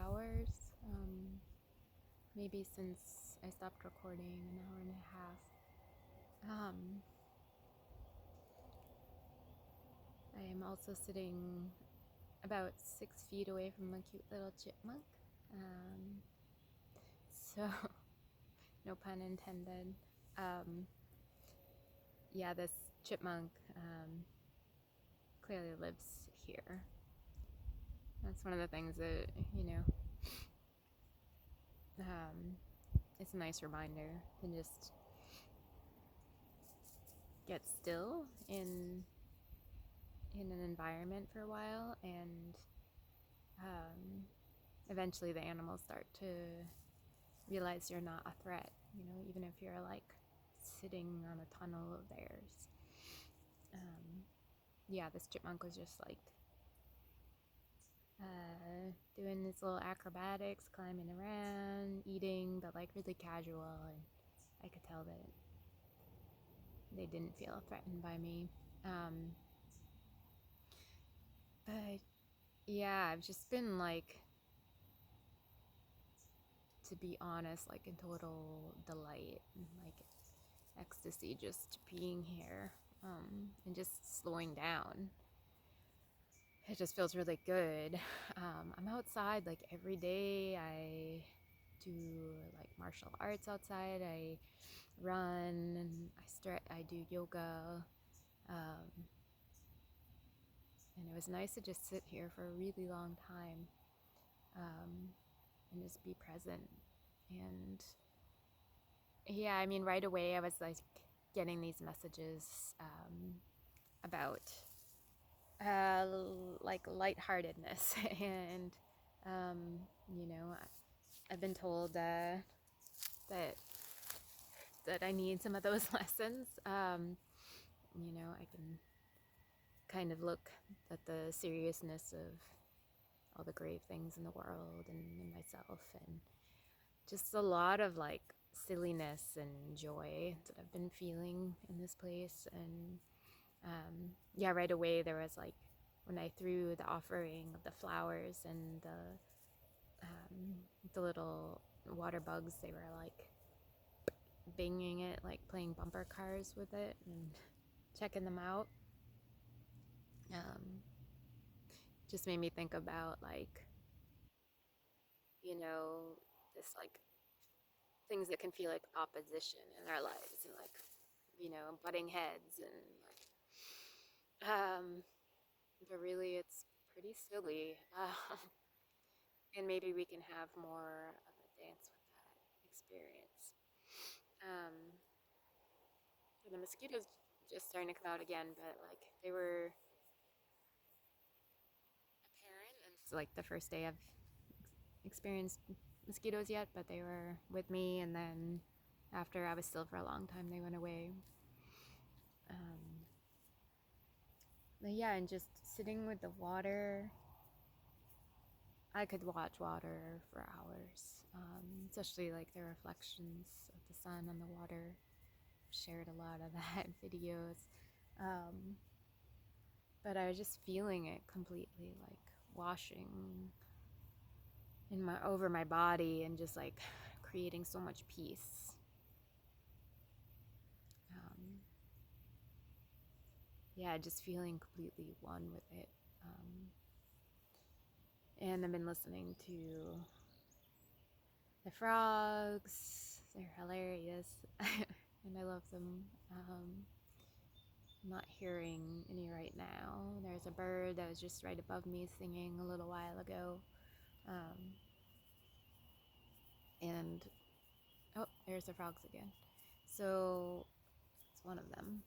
hours. Maybe since I stopped recording, an hour and a half. I am also sitting about 6 feet away from a cute little chipmunk. Um, so, no pun intended. Um, yeah, this chipmunk clearly lives here. That's one of the things that, um, it's a nice reminder to just get still in an environment for a while, and eventually the animals start to realize you're not a threat, even if you're like sitting on a tunnel of theirs. Yeah, this chipmunk was just like doing these little acrobatics, climbing around, eating, but like really casual, and I could tell that they didn't feel threatened by me. But yeah, I've just been like, to be honest, like in total delight and like ecstasy just being here, and just slowing down. It just feels really good. I'm outside like every day. I do like martial arts outside. I run and I stretch. I do yoga. Um, and it was nice to just sit here for a really long time, and just be present. And yeah, I mean, right away I was like getting these messages about like lightheartedness, and I've been told that I need some of those lessons. I can kind of look at the seriousness of all the grave things in the world and in myself, and just a lot of like silliness and joy that I've been feeling in this place. And yeah, right away there was like, when I threw the offering of the flowers and the little water bugs, they were like banging it, like playing bumper cars with it and checking them out. Um, just made me think about like, you know, this like things that can feel like opposition in our lives, and like, butting heads, and like, but really it's pretty silly. And maybe we can have more of a dance with that experience. Um, and the mosquitoes just starting to come out again, but like they were apparent, and it's like the first day I've experienced mosquitoes yet, but they were with me, and then after I was still for a long time, they went away. Um, but yeah, and just sitting with the water, I could watch water for hours, especially like the reflections of the sun on the water. Shared a lot of that videos. Um, but I was just feeling it completely, like washing in my over my body, and just like creating so much peace. Um, yeah, just feeling completely one with it. Um, and I've been listening to the frogs. They're hilarious, and I love them. I'm not hearing any right now. There's a bird that was just right above me singing a little while ago. Um, and oh, there's the frogs again. So it's one of them.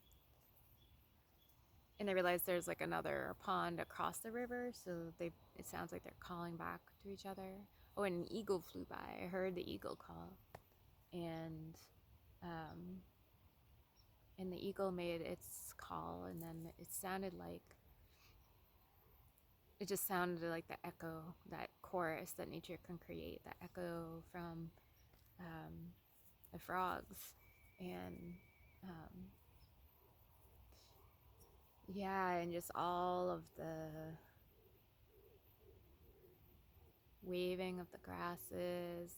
And I realized there's like another pond across the river, so it sounds like they're calling back to each other. Oh, and an eagle flew by. I heard the eagle call, and um, and the eagle made its call, and then it just sounded like the echo, that chorus that nature can create, that echo from um, the frogs. And um, yeah, and just all of the waving of the grasses,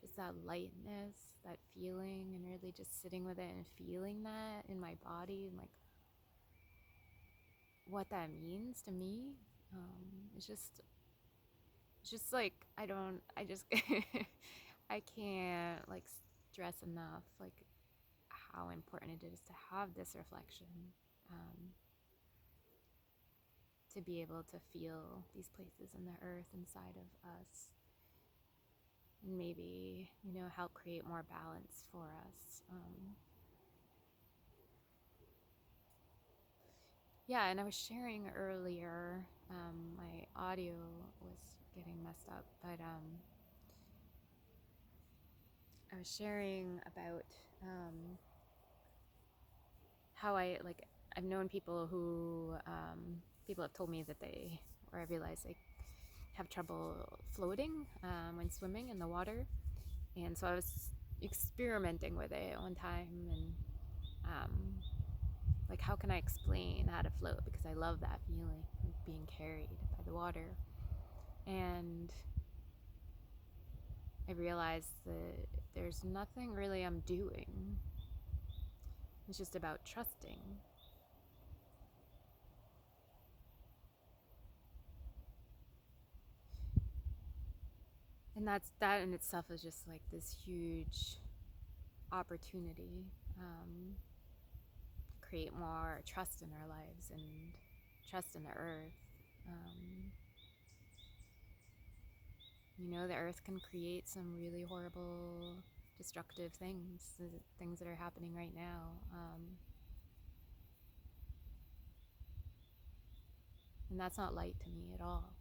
just that lightness, that feeling, and really just sitting with it and feeling that in my body and like what that means to me. It's just like I just I can't like stress enough like how important it is to have this reflection, um, to be able to feel these places in the earth inside of us, and maybe, help create more balance for us. Yeah, and I was sharing earlier, my audio was getting messed up, but I was sharing about how I've known people who people have told me that or I realized they have trouble floating when swimming in the water, and so I was experimenting with it one time, and um, like how can I explain how to float, because I love that feeling of being carried by the water, and I realized that there's nothing really I'm doing. It's just about trusting. And that in itself is just like this huge opportunity, to create more trust in our lives and trust in the earth. Um, the earth can create some really horrible, destructive things that are happening right now. And that's not light to me at all.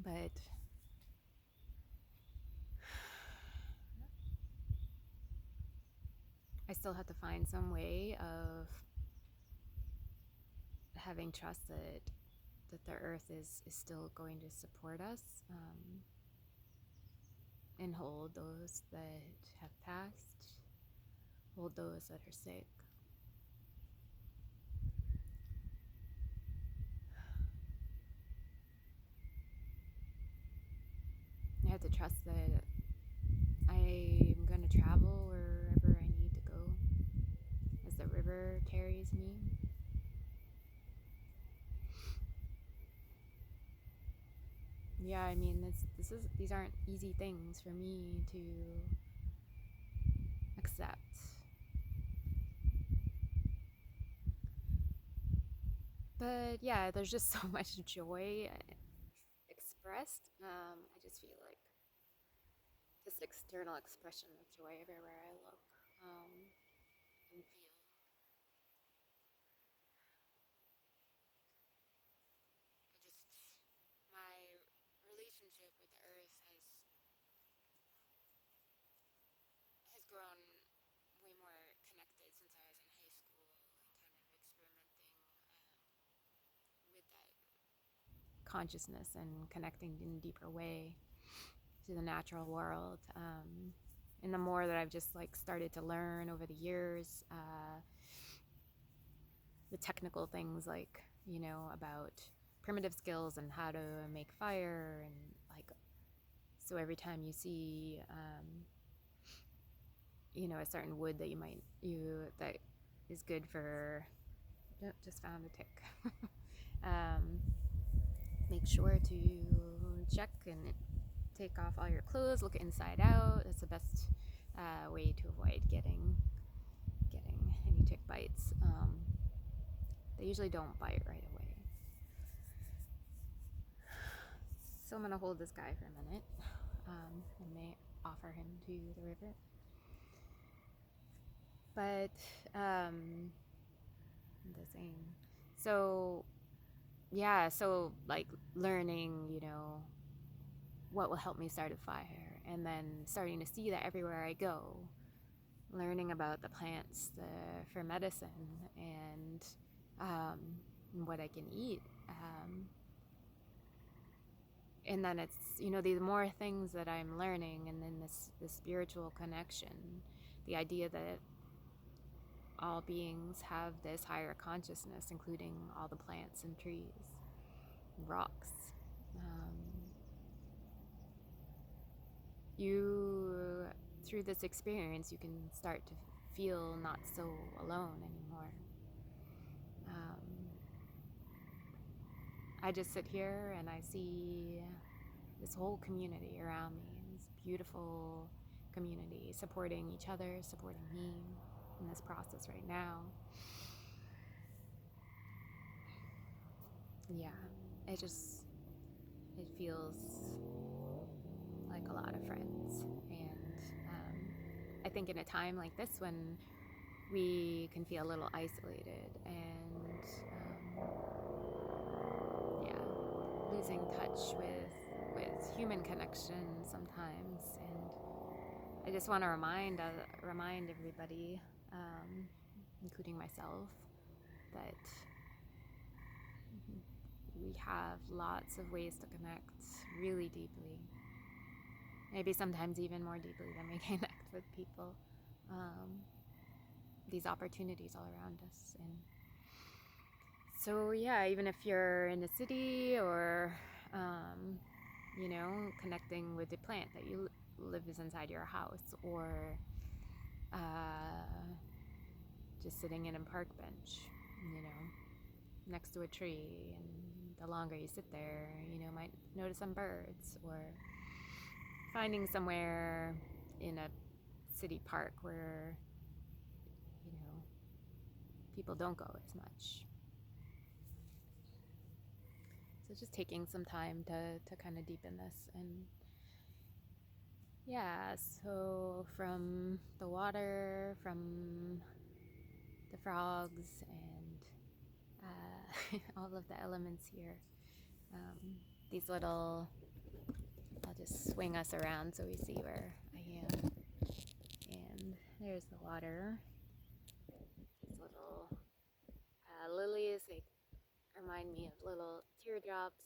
But I still have to find some way of having trust that the earth is still going to support us, and hold those that have passed, hold those that are sick. I have to trust that I'm going to travel wherever I need to go as the river carries me. Yeah, I mean, these aren't easy things for me to accept. But yeah, there's just so much joy expressed. I just feel like this external expression of joy everywhere I look, and feel. My relationship with the earth has grown way more connected since I was in high school, and kind of experimenting with that consciousness and connecting in a deeper way to the natural world. And the more that I've just like started to learn over the years, the technical things like, about primitive skills and how to make fire, and like, so every time you see, a certain wood that that is good for, just found a tick. um, Make sure to check and take off all your clothes, look inside out. That's the best way to avoid getting any tick bites. They usually don't bite right away. So I'm gonna hold this guy for a minute, and may offer him to the river. But the same. So yeah, so like learning, what will help me start a fire, and then starting to see that everywhere I go, learning about the plants for medicine, and what I can eat. And then it's, the more things that I'm learning, and then this spiritual connection, the idea that all beings have this higher consciousness, including all the plants and trees, rocks. You, through this experience, you can start to feel not so alone anymore. I just sit here and I see this whole community around me, this beautiful community supporting each other, supporting me in this process right now. Yeah, it feels like a lot of friends. And I think in a time like this when we can feel a little isolated and losing touch with human connection sometimes. And I just want to remind everybody, including myself, that we have lots of ways to connect really deeply. Maybe sometimes even more deeply than we connect with people. These opportunities all around us. And so yeah, even if you're in a city or connecting with the plant that you lives inside your house, or just sitting in a park bench, next to a tree, and the longer you sit there, might notice some birds, or finding somewhere in a city park where people don't go as much. So just taking some time to kind of deepen this. And yeah, so from the water, from the frogs, and all of the elements here, these little, I'll just swing us around so we see where I am. And there's the water. These little lilies, they remind me of little teardrops.